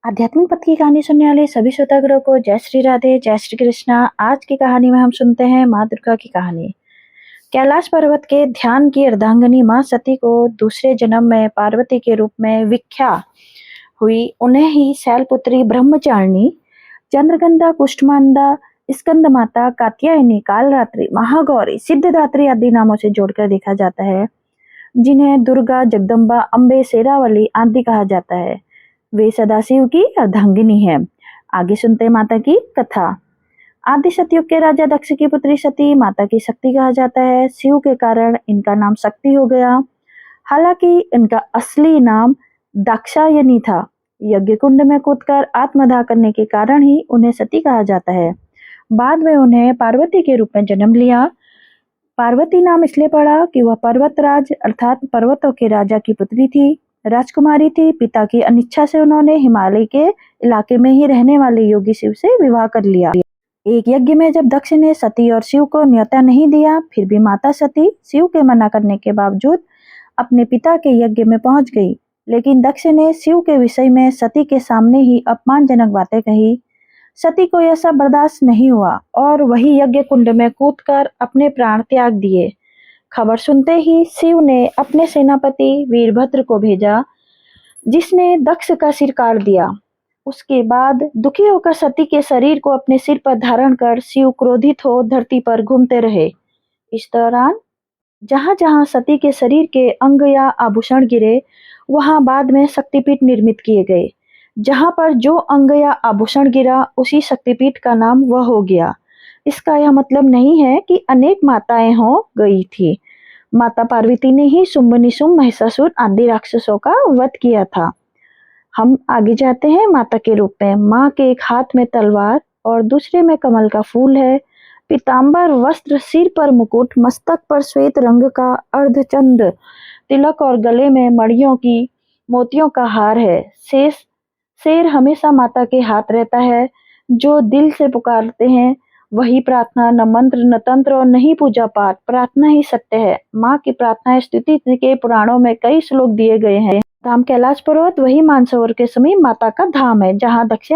आध्यात्मिक पथ की कहानी सुनने वाले सभी श्रोतागणों को जय श्री राधे, जय श्री कृष्णा। आज की कहानी में हम सुनते हैं माँ दुर्गा की कहानी। कैलाश पर्वत के ध्यान की अर्धांगिनी माँ सती को दूसरे जन्म में पार्वती के रूप में विख्या हुई। उन्हें ही शैलपुत्री, ब्रह्मचारिणी, चंद्रगंधा, कुष्ठमांदा, स्कंद माता, कात्यायनी, कालरात्रि, महागौरी, सिद्धदात्री आदि नामों से जोड़कर देखा जाता है, जिन्हें दुर्गा, जगदम्बा, अम्बे, शेरावली आदि कहा जाता है। वे सदाशिव की अर्धांगिनी है। आगे सुनते हैं माता की कथा। आदि सतयुग के राजा दक्ष की पुत्री सती माता की शक्ति कहा जाता है। शिव के कारण इनका नाम शक्ति हो गया। हालांकि इनका असली नाम दाक्षायनी था। यज्ञ कुंड में कूदकर आत्मदाह करने के कारण ही उन्हें सती कहा जाता है। बाद में उन्हें पार्वती के रूप में जन्म लिया। पार्वती नाम इसलिए पड़ा कि वह पर्वतराज अर्थात पर्वतों के राजा की पुत्री थी, राजकुमारी थी। पिता की अनिच्छा से उन्होंने हिमालय के इलाके में ही रहने वाले योगी शिव से विवाह कर लिया। एक यज्ञ में जब दक्ष ने सती और शिव को न्योता नहीं दिया, फिर भी माता सती शिव के मना करने के बावजूद अपने पिता के यज्ञ में पहुंच गई। लेकिन दक्ष ने शिव के विषय में सती के सामने ही अपमानजनक बातें कही। सती को यह सब बर्दाश्त नहीं हुआ और वही यज्ञ कुंड में कूदकर अपने प्राण त्याग दिए। खबर सुनते ही शिव ने अपने सेनापति वीरभद्र को भेजा, जिसने दक्ष का सिर काट दिया। उसके बाद दुखी होकर सती के शरीर को अपने सिर पर धारण कर शिव क्रोधित हो धरती पर घूमते रहे। इस दौरान जहां जहां सती के शरीर के अंग या आभूषण गिरे, वहां बाद में शक्तिपीठ निर्मित किए गए। जहां पर जो अंग या आभूषण गिरा, उसी शक्तिपीठ का नाम वह हो गया। इसका यह मतलब नहीं है कि अनेक माताएं हो गई थी। माता पार्वती ने ही शुंभ, निशुंभ, महिषासुर आदि राक्षसों का वध किया था। हम आगे जाते हैं माता के रूप में। माँ के एक हाथ में तलवार और दूसरे में कमल का फूल है। पीतांबर वस्त्र, सिर पर मुकुट, मस्तक पर श्वेत रंग का अर्धचंद तिलक और गले में मणियों की मोतियों का हार है। शेर हमेशा माता के हाथ रहता है। जो दिल से पुकारते हैं वही प्रार्थना, न मंत्र, न तंत्र और न ही पूजा पाठ, प्रार्थना ही सत्य है। माँ की प्रार्थना स्तुति के पुराणों में कई श्लोक दिए गए हैं। धाम कैलाश पर्वत वही मानसरोवर के समीप माता का धाम है, जहाँ दक्ष